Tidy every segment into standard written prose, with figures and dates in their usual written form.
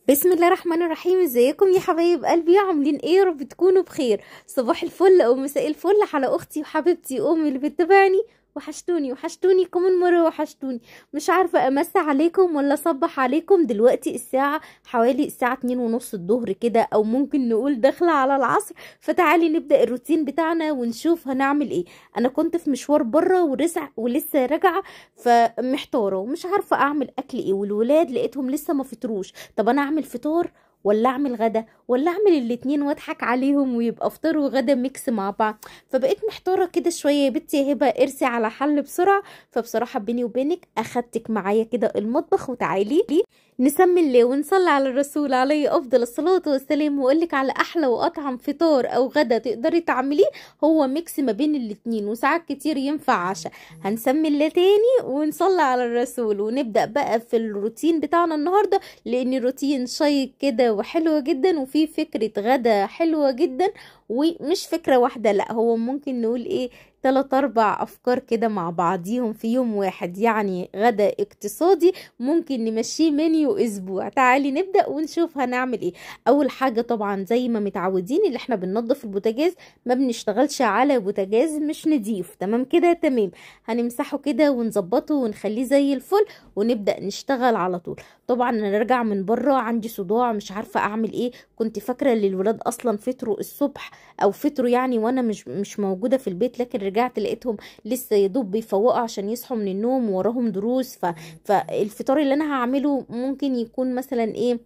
بسم الله الرحمن الرحيم. ازيكم يا حبايب قلبي؟ عاملين ايه؟ يا رب تكونوا بخير. صباح الفل او مساء الفل على اختي وحبيبتي امي اللي بتتابعني. وحشتوني كمان مره، وحشتوني. مش عارفه امسي عليكم ولا اصبح عليكم. دلوقتي الساعه حوالي الساعه 2:30 الظهر كده، او ممكن نقول داخله على العصر. فتعالي نبدا الروتين بتاعنا ونشوف هنعمل ايه. انا كنت في مشوار بره ولسه راجعه، فمحتاره ومش عارفه اعمل اكل ايه، والولاد لقيتهم لسه ما فطروش. طب انا اعمل فطار ولا اعمل غدا ولا اعمل الاتنين واضحك عليهم ويبقى فطار وغدا ميكس مع بعض؟ فبقيت محتاره كده شويه. يا بنتي يا هبه ارسي على حل بسرعه. فبصراحه بيني وبينك اخدتك معايا كده المطبخ، وتعالي لي نسمي الله ونصلي على الرسول عليه افضل الصلاه والسلام، واقولك على احلى واطعم فطار او غدا تقدري تعمليه. هو ميكس ما بين الاتنين، وساعات كتير ينفع عشاء. هنسمي الله تاني ونصلي على الرسول، ونبدا بقى في الروتين بتاعنا النهارده، لان الروتين شيق كده وحلو جدا، وفي فكرة غدا حلوة جدا. ومش فكرة واحدة، لا، هو ممكن نقول ايه، 3 4 افكار كده مع بعضيهم في يوم واحد، يعني غدا اقتصادي ممكن نمشيه منيو اسبوع. تعالي نبدأ ونشوف هنعمل ايه. اول حاجة طبعا زي ما متعودين، اللي احنا بننظف البوتاجاز. ما بنشتغلش على بوتاجاز مش نضيف، تمام كده تمام. هنمسحه كده ونظبطه ونخليه زي الفل، ونبدأ نشتغل على طول. طبعا انا راجعه من بره عندي صداع، مش عارفه اعمل ايه. كنت فاكره ان الولاد اصلا فطروا الصبح، او فطروا يعني وانا مش موجوده في البيت، لكن رجعت لقيتهم لسه يدوب بيفوقوا عشان يصحوا من النوم وراهم دروس. فالفطار اللي انا هعمله ممكن يكون مثلا ايه،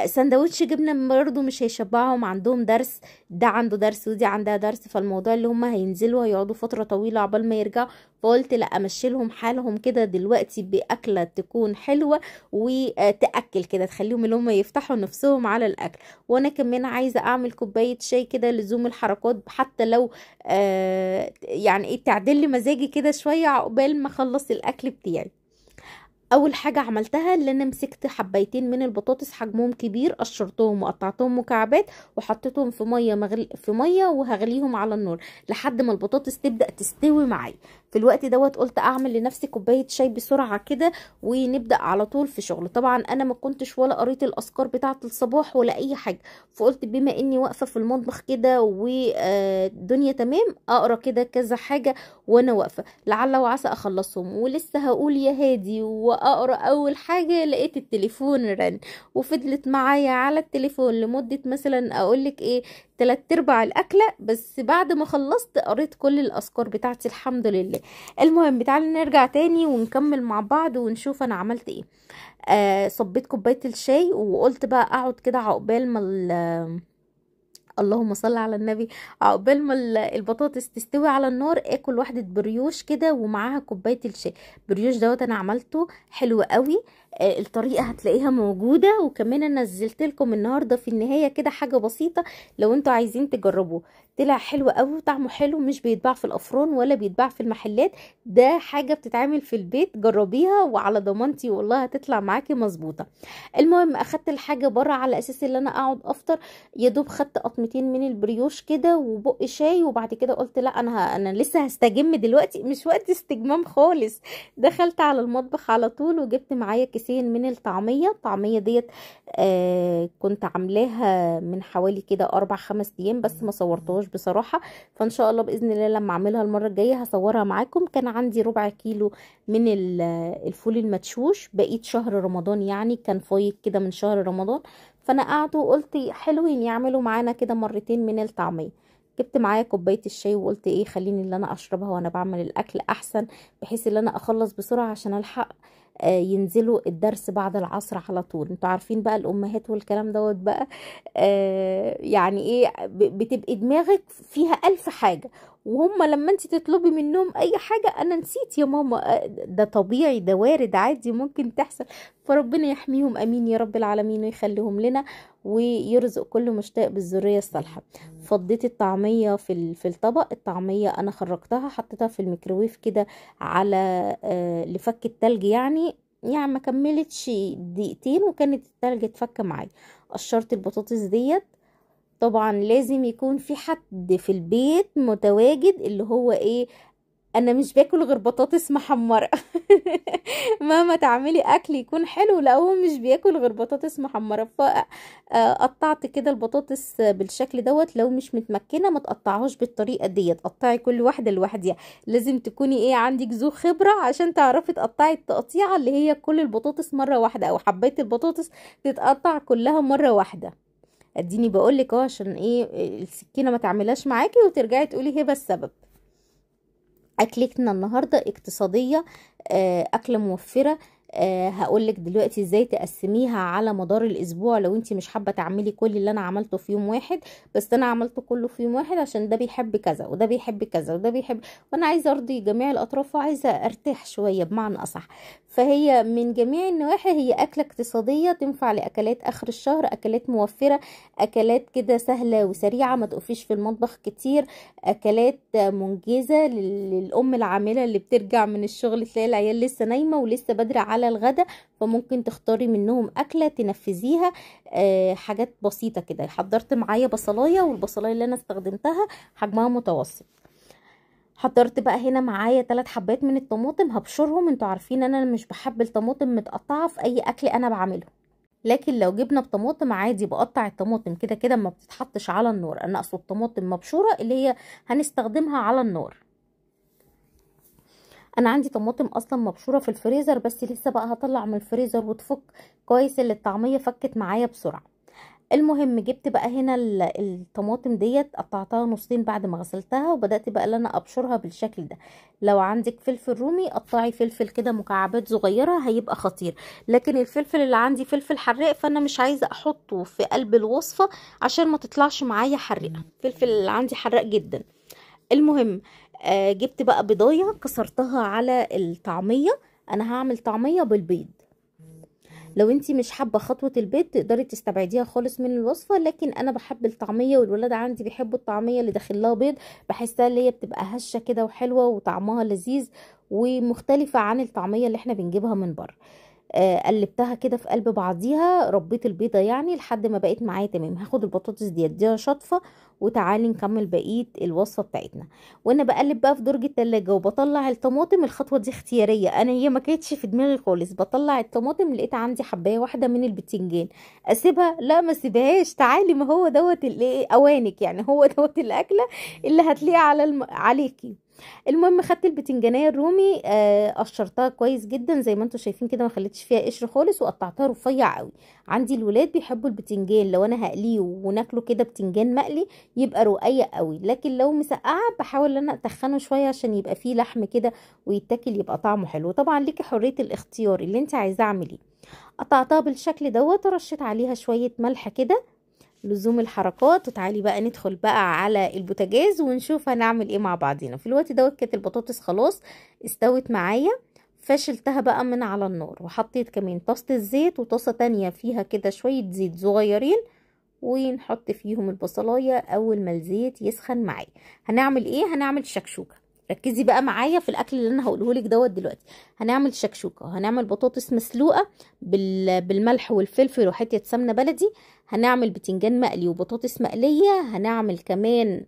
سندوتش جبنه برضه مش هيشبعهم، عندهم درس، ده عنده درس ودي عندها درس. فالموضوع اللي هم هينزلوا هيقعدوا فتره طويله عقبال ما يرجعوا. فقلت لا، امشي لهم حالهم كده دلوقتي باكله تكون حلوه وتأكل كده، تخليهم اللي هم يفتحوا نفسهم على الأكل. وأنا كمان عايزة أعمل كوباية شاي كده لزوم الحركات، حتى لو يعني ايه، تعدل لي مزاجي كده شوية عقبال ما أخلص الأكل بتاعي. اول حاجه عملتها اللي انا مسكت حبايتين من البطاطس حجمهم كبير، قشرتهم وقطعتهم مكعبات، وحطيتهم في ميه وهغليهم على النار لحد ما البطاطس تبدا تستوي معايا. في الوقت دوت قلت اعمل لنفسي كوبايه شاي بسرعه كده، ونبدا على طول في شغل. طبعا انا ما كنتش ولا قريت الاذكار بتاعه الصباح ولا اي حاجه، فقلت بما اني واقفه في المطبخ كده والدنيا تمام، اقرا كده كذا حاجه وانا واقفه، لعل وعسى اخلصهم. ولسه هقول يا هادي واقرا اول حاجه لقيت التليفون رن، وفضلت معايا على التليفون لمده مثلا اقولك ايه، 3 ارباع الاكله. بس بعد ما خلصت قريت كل الاذكار بتاعتي الحمد لله. المهم تعالي نرجع تاني ونكمل مع بعض ونشوف انا عملت ايه. صبيت كوبايه الشاي، وقلت بقى اقعد كده عقبال ما اللهم صل على النبي، عقبال ما البطاطس تستوي على النار، اكل واحدة بريوش كده ومعاها كوباية الشاي. بريوش دوت انا عملته حلو قوي. الطريقة هتلاقيها موجودة، وكمان انا نزلت لكم النهاردة في النهاية كده حاجة بسيطة لو انتوا عايزين تجربوه. طلع حلو قوي وطعمه حلو، مش بيتباع في الافران ولا بيتباع في المحلات، ده حاجة بتتعمل في البيت. جربيها وعلى ضمانتي والله هتطلع معاكي مظبوطة. المهم اخدت الحاجة بره على اساس ان انا اقعد افطر. يا دوب خدت قطمتين من البريوش كده وبق شاي، وبعد كده قلت لا، انا لسه هستجم دلوقتي، مش وقت استجمام خالص. دخلت على المطبخ على طول وجبت معايا كيسين من الطعمية ديت. كنت عاملاها من حوالي كده 4 5 ايام، بس ما صورتهاش بصراحة. فان شاء الله باذن الله لما اعملها المرة الجاية هصورها معاكم. كان عندي ربع كيلو من الفول المدشوش، بقيت شهر رمضان يعني، كان فايض كده من شهر رمضان. فانا قعدت وقلت حلوين يعملوا معانا كده مرتين من الطعميه. جبت معايا كوبايه الشاي وقلت ايه، خليني اللي انا اشربها وانا بعمل الاكل احسن، بحيث ان انا اخلص بسرعه عشان الحق ينزلوا الدرس بعد العصر على طول. انتوا عارفين بقى الامهات والكلام دوت بقى. يعني ايه، بتبقي دماغك فيها 1000 حاجه، وهم لما انت تطلبي منهم اي حاجه، انا نسيت يا ماما. ده طبيعي، ده وارد عادي ممكن تحصل. فربنا يحميهم امين يا رب العالمين، ويخليهم لنا، ويرزق كل مشتاق بالذريه الصالحه. فضيت الطعميه في الطبق. الطعميه انا خرجتها حطيتها في الميكروويف كده على لفك التلج يعني ما كملتش دقيقتين وكانت التلج اتفك معايا. قشرت البطاطس ديت. طبعا لازم يكون في حد في البيت متواجد اللي هو ايه، انا مش باكل غير بطاطس محمره. مهما تعملي اكل يكون حلو، لا هو مش بياكل غير بطاطس محمره. فقطعت كده البطاطس بالشكل دوت. لو مش متمكنه ما تقطعهاش بالطريقه ديت، قطعي كل واحده لوحدها. لازم تكوني ايه، عندك ذو خبره عشان تعرفي تقطعي التقطيعه اللي هي كل البطاطس مره واحده، او حبايه البطاطس تتقطع كلها مره واحده. اديني بقولك اهو، عشان ايه السكينه ما تعملهاش معاكي وترجعي تقولي هبه السبب. اكلتنا النهارده اقتصاديه، اكله موفره. هقولك دلوقتي ازاي تقسميها على مدار الاسبوع لو انتي مش حابه تعملي كل اللي انا عملته في يوم واحد. بس انا عملته كله في يوم واحد عشان ده بيحب كذا وده بيحب كذا وده بيحب، وانا عايزه ارضي جميع الاطراف وعايزه ارتاح شويه بمعنى اصح. فهي من جميع النواحي هي اكله اقتصاديه تنفع لاكلات اخر الشهر، اكلات موفره، اكلات كده سهله وسريعه ما تقفيش في المطبخ كتير، اكلات منجزه للام العامله اللي بترجع من الشغل تلاقي العيال لسه نايمه ولسه بدري على الغدا، فممكن تختاري منهم اكله تنفذيها. حاجات بسيطه كده. حضرت معايا بصلايه، والبصلايه اللي انا استخدمتها حجمها متوسط. حضرت بقى هنا معايا 3 حبات من الطماطم هبشرهم. انتوا عارفين انا مش بحب الطماطم متقطعه في اي اكل انا بعمله، لكن لو جبنا بطماطم عادي بقطع الطماطم كده كده ما بتتحطش على النار. انا اقصد طماطم مبشوره اللي هي هنستخدمها على النار. انا عندي طماطم اصلا مبشوره في الفريزر، بس لسه بقى هطلع من الفريزر وتفك كويس اللي الطعميه فكت معايا بسرعه. المهم جبت بقى هنا الطماطم ديت قطعتها نصين بعد ما غسلتها، وبدأت بقى ان انا ابشرها بالشكل ده. لو عندك فلفل رومي قطعي فلفل كده مكعبات صغيرة هيبقى خطير، لكن الفلفل اللي عندي فلفل حراق فانا مش عايزة احطه في قلب الوصفة عشان ما تطلعش معايا حرقة. الفلفل اللي عندي حراق جدا. المهم جبت بقى بيضايه كسرتها على الطعمية. انا هعمل طعمية بالبيض. لو انتي مش حابه خطوه البيض تقدري تستبعديها خالص من الوصفه، لكن انا بحب الطعميه والولاد عندي بيحبوا الطعميه اللي داخل لها بيض. بحسها اللي هي بتبقى هشه كده وحلوه وطعمها لذيذ ومختلفه عن الطعميه اللي احنا بنجيبها من بره. قلبتها كده في قلب بعضيها، ربيت البيضه يعني لحد ما بقت معايا تمام. هاخد البطاطس دي اديها شطفه وتعالي نكمل بقيه الوصفه بتاعتنا. وانا بقلب بقى في درج التلاجة وبطلع الطماطم، الخطوه دي اختياريه، انا هي ما كانتش في دماغي خالص. بطلع الطماطم لقيت عندي حبايه واحده من البتنجان. اسيبها؟ لا ما اسيبهاش، تعالي ما هو دوت الايه اوانك، يعني هو دوت الاكله اللي هتلاقيها على عليكي. المهم خدت البتنجانيه الرومي قشرتها كويس جدا زي ما انتم شايفين كده، ما خليتش فيها قشر خالص، وقطعتها رفيع قوي. عندي الولاد بيحبوا البتنجان لو انا هقليه وناكله كده بتنجان مقلي يبقى رقيق قوي، لكن لو مسقعه بحاول ان انا اتخنه شويه عشان يبقى فيه لحم كده ويتاكل يبقى طعمه حلو. طبعا ليكي حريه الاختيار اللي انت عايزاه اعمليه. قطعتها بالشكل دوت ورشيت عليها شويه ملح كده لزوم الحركات. وتعالي بقى ندخل بقى على البوتاجاز ونشوف هنعمل ايه مع بعضينا. في الوقت دوت كانت البطاطس خلاص استوت معايا، فشلتها بقى من على النار وحطيت كمان طاسة الزيت وطاسة تانية فيها كده شوية زيت صغيرين، ونحط فيهم البصلاية. اول ما الزيت يسخن معايا هنعمل ايه؟ هنعمل شكشوكة. ركزي بقى معايا في الاكل اللي انا هقوله لك دوت دلوقتي. هنعمل شكشوكة، هنعمل بطاطس مسلوقة بالملح والفلفل وحته سمنه بلدي، هنعمل بتنجان مقلي وبطاطس مقليه، هنعمل كمان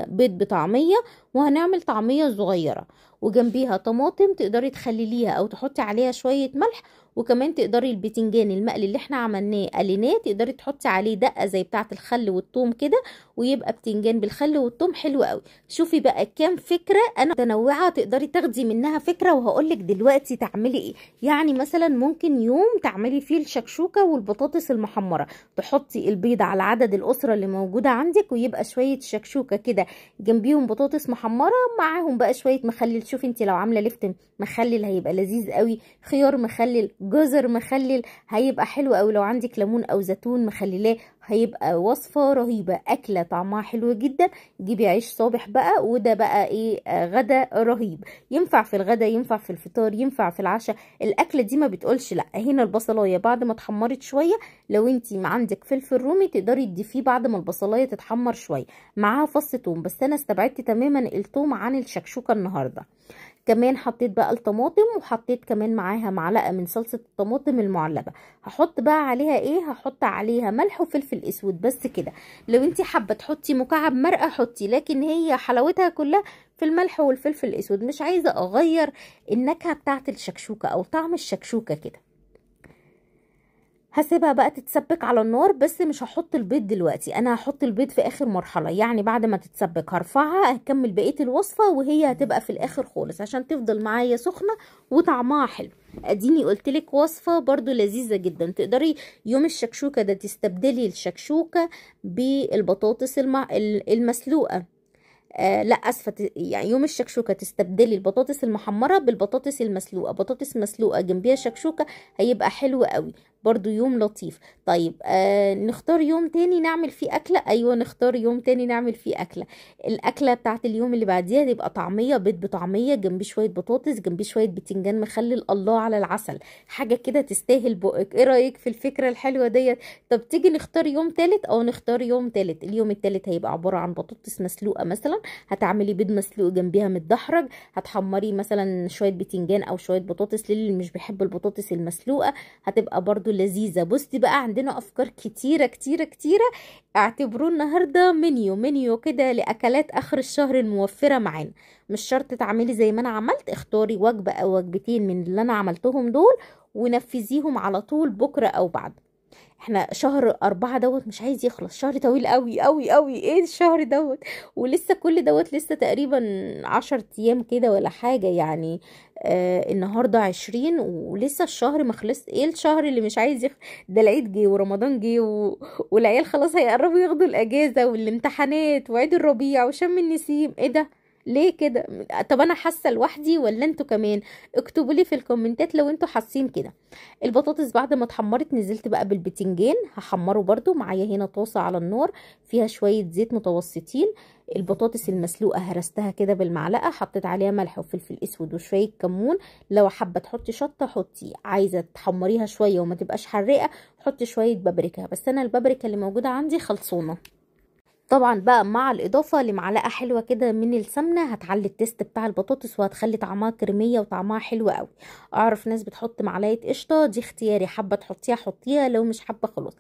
بيض بطعميه، وهنعمل طعميه صغيره وجنبيها طماطم تقدري تخلليها او تحطي عليها شويه ملح. وكمان تقدري البتنجان المقلي اللي احنا عملناه قليناه تقدري تحطي عليه دقه زي بتاعه الخل والثوم كده، ويبقى بتنجان بالخل والثوم حلو قوي. شوفي بقى كام فكره انا متنوعه تقدري تاخدي منها فكره، وهقولك دلوقتي تعملي ايه. يعني مثلا ممكن يوم تعملي فيه الشكشوكه والبطاطس المحمره، تحطي البيض على عدد الاسره اللي موجوده عندك، ويبقى شويه شكشوكه كده جنبيهم بطاطس محمره معاهم بقى شويه مخلل. شوفي انت لو عامله لفت مخلل هيبقى لذيذ قوي، خيار مخلل، جزر مخلل هيبقى حلو قوي، لو عندك ليمون او زيتون مخللاه هيبقى وصفه رهيبه، اكله طعمها حلو جدا. جيبي عيش صابح بقى، وده بقى ايه غدا رهيب. ينفع في الغدا، ينفع في الفطار، ينفع في العشاء. الاكله دي ما بتقولش لا. هنا البصلايه بعد ما اتحمرت شويه، لو انتي ما عندك فلفل رومي تقدري تضيفيه بعد ما البصلايه تتحمر شويه، معاها فص ثوم، بس انا استبعدت تماما الثوم عن الشكشوكه النهارده. كمان حطيت بقى الطماطم، وحطيت كمان معاها معلقه من صلصه الطماطم المعلبه. هحط بقى عليها ايه؟ هحط عليها ملح وفلفل اسود بس كده. لو انت حابه تحطي مكعب مرقه حطي، لكن هي حلاوتها كلها في الملح والفلفل الاسود. مش عايزه اغير النكهه بتاعت الشكشوكه او طعم الشكشوكه كده. هسيبها بقى تتسبك على النار، بس مش هحط البيض دلوقتي، انا هحط البيض في اخر مرحله، يعني بعد ما تتسبك هرفعها هكمل بقيه الوصفه، وهي هتبقى في الاخر خالص عشان تفضل معايا سخنه وطعمها حلو. اديني قلتلك وصفه برضو لذيذه جدا. تقدري يوم الشكشوكه ده تستبدلي الشكشوكه بالبطاطس المسلوقه. لا اسفه، يعني يوم الشكشوكه تستبدلي البطاطس المحمره بالبطاطس المسلوقه، بطاطس مسلوقه جنبيها شكشوكه، هيبقى حلو قوي برضو، يوم لطيف. طيب نختار يوم تاني نعمل فيه اكله. ايوه نختار يوم تاني نعمل فيه اكله. الاكله بتاعت اليوم اللي بعديها تبقى طعميه، بيض بطعميه جنبيه شويه بطاطس جنبيه شويه بتنجان مخلل، الله على العسل، حاجه كده تستاهل بقك. ايه رايك في الفكره الحلوه ديت؟ طب تيجي نختار يوم تالت، او نختار يوم تالت. اليوم التالت هيبقى عباره عن بطاطس مسلوقه مثلا، هتعملي بيض مسلوق جنبيها متدحرج، هتحمري مثلا شويه بتنجان او شويه بطاطس للي مش بيحب البطاطس المسلوقه، هتبقى برضو لذيذه. بصي بقى عندنا افكار كتيره كتيره كتيره. اعتبروه النهارده منيو كده لاكلات اخر الشهر الموفره معانا. مش شرط تعملي زي ما انا عملت، اختاري وجبه او وجبتين من اللي انا عملتهم دول ونفذيهم على طول بكره او بعد. احنا شهر 4 دوت مش عايز يخلص، شهر طويل قوي قوي قوي. ايه الشهر دوت؟ ولسه كل دوت لسه تقريبا 10 ايام كده ولا حاجة يعني. النهاردة 20 ولسه الشهر ما خلص. ايه الشهر اللي مش عايز ده العيد جه ورمضان جه والعيال خلاص هيقربوا ياخدوا الاجازة والامتحانات وعيد الربيع وشم النسيم. ايه ده؟ ليه كده؟ طب انا حاسه لوحدي ولا انتوا كمان؟ اكتبوا لي في الكومنتات لو انتوا حاسين كده. البطاطس بعد ما اتحمرت نزلت بقى بالبتنجان، هحمره برضو معايا هنا طاسه على النار فيها شويه زيت متوسطين. البطاطس المسلوقه هرستها كده بالمعلقه، حطيت عليها ملح وفلفل اسود وشويه كمون. لو حابه تحطي شطه حطي، عايزه تحمريها شويه وما تبقاش حرقه حطي شويه بابريكا، بس انا البابريكا اللي موجوده عندي خلصانه. طبعا بقى مع الاضافه لمعلقه حلوه كده من السمنه هتعلي التيست بتاع البطاطس وهتخلي طعمها كريميه وطعمها حلو قوي. اعرف ناس بتحط معلقه قشطه، دي اختياري، حابه تحطيها حطيها، لو مش حابه خلاص.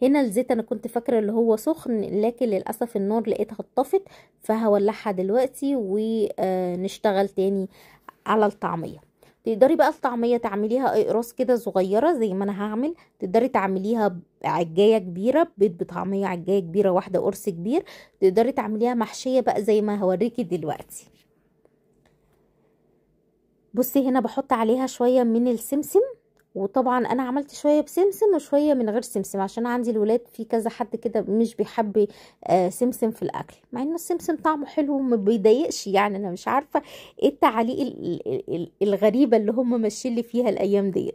هنا الزيت انا كنت فاكره اللي هو سخن، لكن للاسف النار لقيتها اتطفت، فهولعها دلوقتي ونشتغل تاني على الطعميه. تقدري بقى الطعميه تعمليها اقراص كده صغيره زي ما انا هعمل، تقدري تعمليها عجايه كبيره، بيض بطعميه عجايه كبيره واحده، قرص كبير. تقدري تعمليها محشيه بقى زي ما هوريكي دلوقتي. بصي هنا بحط عليها شويه من السمسم، وطبعا انا عملت شويه بسمسم وشويه من غير سمسم عشان عندي الولاد في كذا حد كده مش بيحب سمسم في الاكل، مع انه السمسم طعمه حلو وما بيضايقش. يعني انا مش عارفه ايه التعاليق الغريبه اللي هم ماشيين لي فيها الايام دي.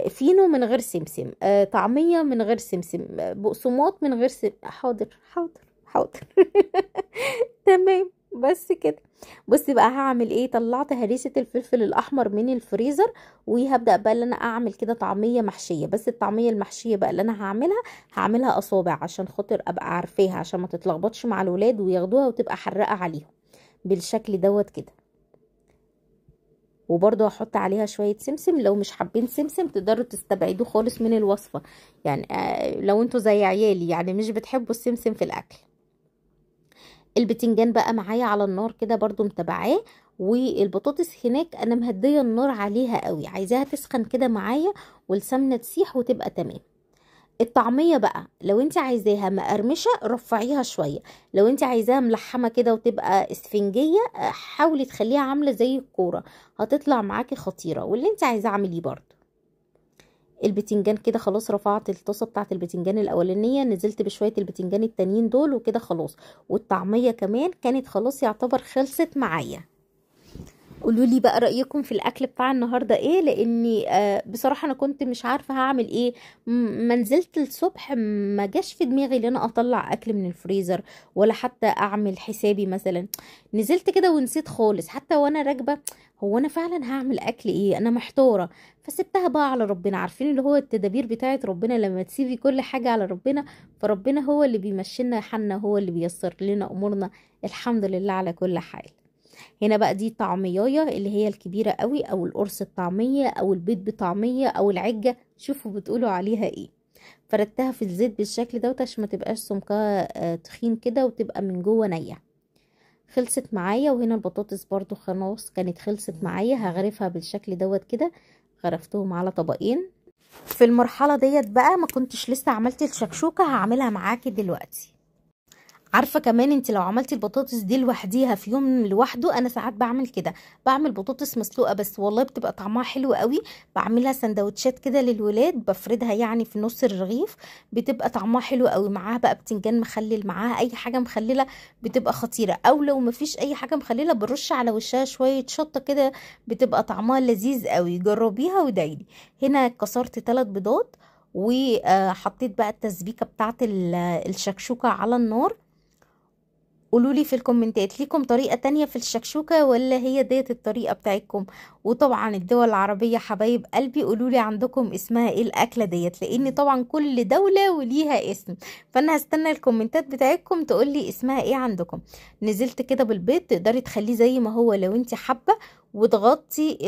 فينو من غير سمسم، طعميه من غير سمسم، بقسماط من غير حاضر حاضر حاضر. تمام بس كده. بصي بقى هعمل ايه، طلعت هريسة الفلفل الاحمر من الفريزر، وهبدأ بقى اللي انا اعمل كده طعمية محشية. بس الطعمية المحشية بقى اللي انا هعملها اصابع عشان خاطر ابقى عارفاها، عشان ما تتلخبطش مع الولاد وياخدوها وتبقى حرقة عليهم بالشكل دوت كده. وبرضه هحط عليها شوية سمسم، لو مش حابين سمسم تقدروا تستبعدوه خالص من الوصفة. يعني لو انتوا زي عيالي يعني مش بتحبوا السمسم في الاكل. البتنجان بقى معايا على النار كده برضو متابعاه، والبطاطس هناك انا مهديه النار عليها قوي، عايزاها تسخن كده معايا والسمنه تسيح وتبقى تمام. الطعميه بقى لو انت عايزاها مقرمشه رفعيها شويه، لو انت عايزاها ملحمه كده وتبقى اسفنجيه حاولي تخليها عامله زي الكوره، هتطلع معاكي خطيره. واللي انت عايزاه اعمليه برضو. البتنجان كده خلاص، رفعت الطاسه بتاعت البتنجان الاولانيه، نزلت بشويه البتنجان التانيين دول وكده خلاص. والطعميه كمان كانت خلاص يعتبر خلصت معايا. قولوا لي بقى رأيكم في الاكل بتاع النهارده ايه، لاني بصراحه انا كنت مش عارفه هعمل ايه. ما نزلت الصبح ما جاش في دماغي ان انا اطلع اكل من الفريزر، ولا حتى اعمل حسابي مثلا. نزلت كده ونسيت خالص حتى وانا راكبه، هو انا فعلا هعمل اكل ايه، انا محتاره. فسبتها بقى على ربنا، عارفين اللي هو التدابير بتاعت ربنا، لما تسيبي كل حاجه على ربنا فربنا هو اللي بيمشينا حالنا، هو اللي بيسر لنا امورنا. الحمد لله على كل حال. هنا بقى دي طعميايه اللي هي الكبيره قوي، او القرص الطعميه، او البيض بطعميه، او العجه، شوفوا بتقولوا عليها ايه. فردتها في الزيت بالشكل دوت عشان ما تبقاش سمكها تخين كده وتبقى من جوه نيه. خلصت معايا. وهنا البطاطس برضو خلاص كانت خلصت معايا، هغرفها بالشكل دوت كده. غرفتهم على طبقين. في المرحله ديت بقى ما كنتش لسه عملت الشكشوكه، هعملها معاكي دلوقتي. عارفه كمان انت لو عملتي البطاطس دي لوحديها في يوم لوحده، انا ساعات بعمل كده، بعمل بطاطس مسلوقه بس والله بتبقى طعمها حلو قوي. بعملها سندوتشات كده للولاد، بفردها يعني في نص الرغيف، بتبقى طعمها حلو قوي. معاها بقى بتنجان مخلل، معاها اي حاجه مخلله بتبقى خطيره. او لو مفيش اي حاجه مخلله برش على وشها شويه شطه كده، بتبقى طعمها لذيذ قوي. جربيها وادعيلي. هنا كسرت 3 بيضات، وحطيت بقى التسبيكه بتاعت الشكشوكه على النار. قولولي في الكومنتات ليكم طريقة تانية في الشكشوكة ولا هي ديت الطريقة بتاعتكم. وطبعا الدول العربية حبايب قلبي قولولي عندكم اسمها ايه الأكلة ديت، لان طبعا كل دولة وليها اسم، فانا هستنى الكومنتات بتاعتكم تقولي اسمها ايه عندكم. نزلت كده بالبيض، تقدري تخليه زي ما هو لو انت حابة، وتغطي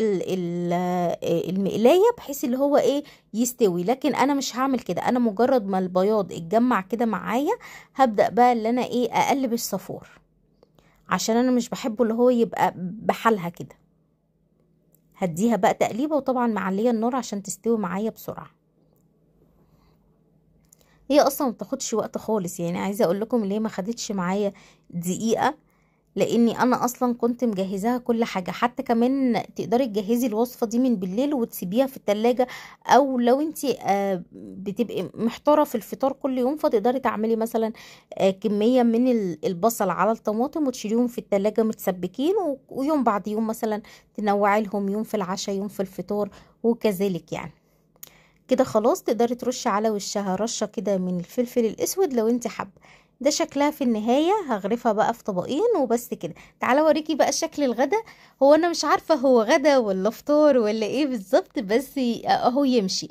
المقلاية بحيث اللي هو ايه يستوي. لكن انا مش هعمل كده، انا مجرد ما البياض اتجمع كده معايا هبدأ بقى اللي انا ايه اقلب الصفور، عشان انا مش بحبه اللي هو يبقى بحالها كده. هديها بقى تقليبه، وطبعا معليه النار عشان تستوي معايا بسرعه. هي اصلا ما بتاخدش وقت خالص، يعني عايزه اقول لكم اللي هي ما خدتش معايا دقيقه، لاني انا اصلا كنت مجهزاها كل حاجه. حتى كمان تقدري تجهزي الوصفه دي من بالليل وتسيبيها في التلاجة، او لو انتي بتبقي محتاره في الفطار كل يوم، فتقدري تعملي مثلا كميه من البصل على الطماطم وتشيليهم في التلاجة متسبكين، ويوم بعد يوم مثلا تنوعي لهم، يوم في العشاء يوم في الفطار، وكذلك يعني. كده خلاص تقدري ترشي على وشها رشة كده من الفلفل الاسود لو انت حابة. ده شكلها في النهاية. هغرفها بقى في طبقين وبس كده. تعالى اوريكي بقى شكل الغدا. هو انا مش عارفة هو غدا ولا فطار ولا ايه بالظبط، بس اهو يمشي.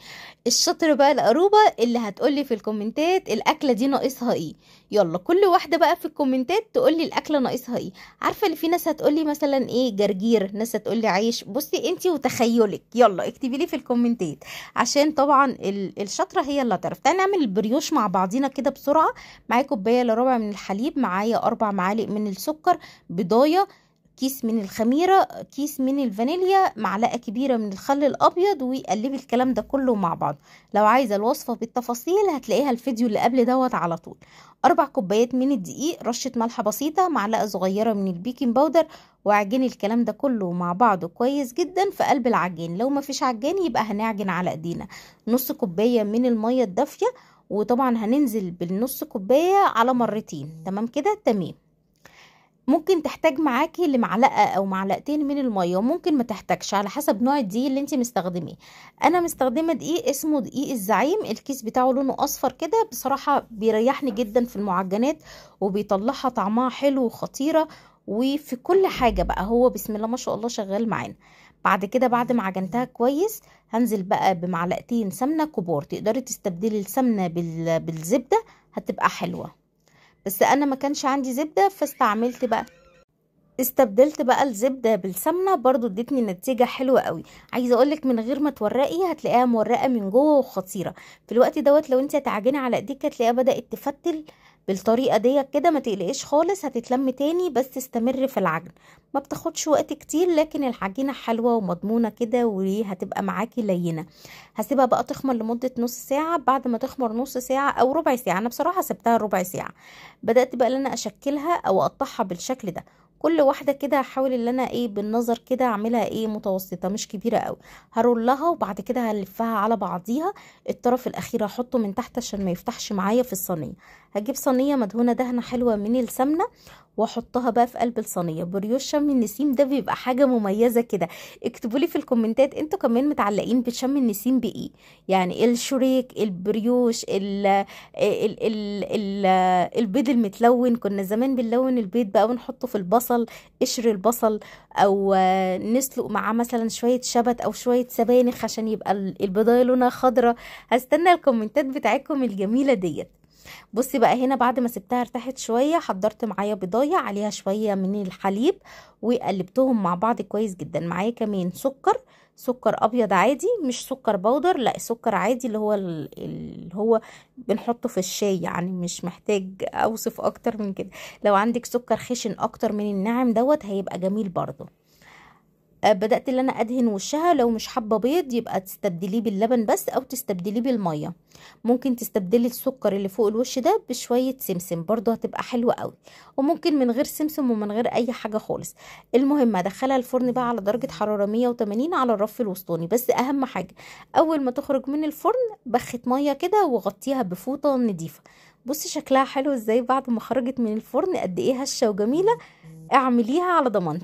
الشطر بقى القروبة اللي هتقولي في الكومنتات الاكلة دي ناقصها ايه. يلا كل واحدة بقى في الكومنتات تقولي الاكلة ناقصها ايه. عارفة اللي في ناس هتقولي مثلا ايه جرجير، ناس هتقولي عيش. بصي انتي وتخيلك، يلا اكتبي لي في الكومنتات عشان طبعا الشطره هي اللي هتعرف. تعالي نعمل البريوش مع بعضينا كده بسرعه. معايا كوبايه الا ربع من الحليب، معايا 4 معالق من السكر، بضايه، كيس من الخميره، كيس من الفانيليا، معلقه كبيره من الخل الابيض، وقلبي الكلام ده كله مع بعض. لو عايزه الوصفه بالتفاصيل هتلاقيها الفيديو اللي قبل دوت على طول. 4 كوبايات من الدقيق، رشه ملح بسيطه، معلقه صغيره من البيكنج باودر، وعجني الكلام ده كله مع بعضه كويس جدا في قلب العجين. لو ما فيش عجان يبقى هنعجن على ايدينا. نص كوبايه من الميه الدافيه، وطبعا هننزل بالنص كوبايه على مرتين. تمام كده تمام. ممكن تحتاج معاكي لمعلقه او معلقتين من الميه، وممكن ما تحتاجش على حسب نوع الدقيق اللي انت مستخدميه. انا مستخدمه دقيق اسمه دقيق الزعيم، الكيس بتاعه لونه اصفر كده، بصراحه بيريحني جدا في المعجنات وبيطلعها طعمها حلو وخطيره. وفي كل حاجه بقى هو بسم الله ما شاء الله شغال معانا. بعد كده بعد ما عجنتها كويس هنزل بقى بمعلقتين سمنه كبار. تقدري تستبدلي السمنه بالزبده، هتبقى حلوه. بس انا ما كانش عندي زبدة استبدلت بقى الزبدة بالسمنة، برضو ادتني نتيجة حلوة قوي. عايزة اقولك من غير ما تورقي هتلاقيها مورقة من جوه وخطيرة. في الوقت دوت لو انت هتعجني على ايديك هتلاقيها بدأت تفتل بالطريقة ديت كده. ما تقلقيش خالص، هتتلم تاني، بس استمر في العجن. ما بتاخدش وقت كتير، لكن العجينة حلوة ومضمونة كده، وهتبقى معاكي لينة. هسيبها بقى تخمر لمدة نص ساعة. بعد ما تخمر نص ساعة او ربع ساعة، انا بصراحة سبتها ربع ساعة، بدأت بقى ان انا اشكلها او اقطعها بالشكل ده. كل واحده كده هحاول ان انا ايه بالنظر كده اعملها ايه متوسطه مش كبيره قوي. هرولها وبعد كده هلفها على بعضيها. الطرف الاخير هحطه من تحت عشان ما يفتحش معايا في الصينيه. هجيب صينيه مدهونه دهنه حلوه من السمنه، واحطها بقى في قلب الصينيه. بريوش شم النسيم ده بيبقى حاجه مميزه كده. اكتبوا لي في الكومنتات انتوا كمان متعلقين بشم النسيم بايه، يعني الشريك، البريوش، ال البيض المتلون. كنا زمان بنلون البيض بقى ونحطه في البصل، قشر البصل، او نسلق معاه مثلا شويه شبت او شويه سبانخ عشان يبقى البيضايه لونها خضرة. هستنى الكومنتات بتاعتكم الجميله ديت. بصي بقى هنا بعد ما سبتها ارتاحت شويه، حضرت معايا بيضايه عليها شويه من الحليب وقلبتهم مع بعض كويس جدا. معايا كمان سكر ابيض عادي، مش سكر بودر، لا سكر عادي اللي هو اللي هو بنحطه في الشاي، يعني مش محتاج اوصف اكتر من كده. لو عندك سكر خشن اكتر من الناعم دوت هيبقى جميل برضو. بدأت ان انا ادهن وشها. لو مش حابه بيض يبقى تستبدليه باللبن بس، او تستبدليه بالميه. ممكن تستبدلي السكر اللي فوق الوش ده بشويه سمسم، برضو هتبقى حلوه قوي. وممكن من غير سمسم ومن غير اي حاجه خالص. المهم ادخلها الفرن بقى على درجه حراره 180 على الرف الوسطاني. بس اهم حاجه اول ما تخرج من الفرن بخت ميه كده وغطيها بفوطه نضيفه. بصي شكلها حلو ازاي بعد ما خرجت من الفرن، قد ايه هشه وجميله. اعمليها على ضمانتي.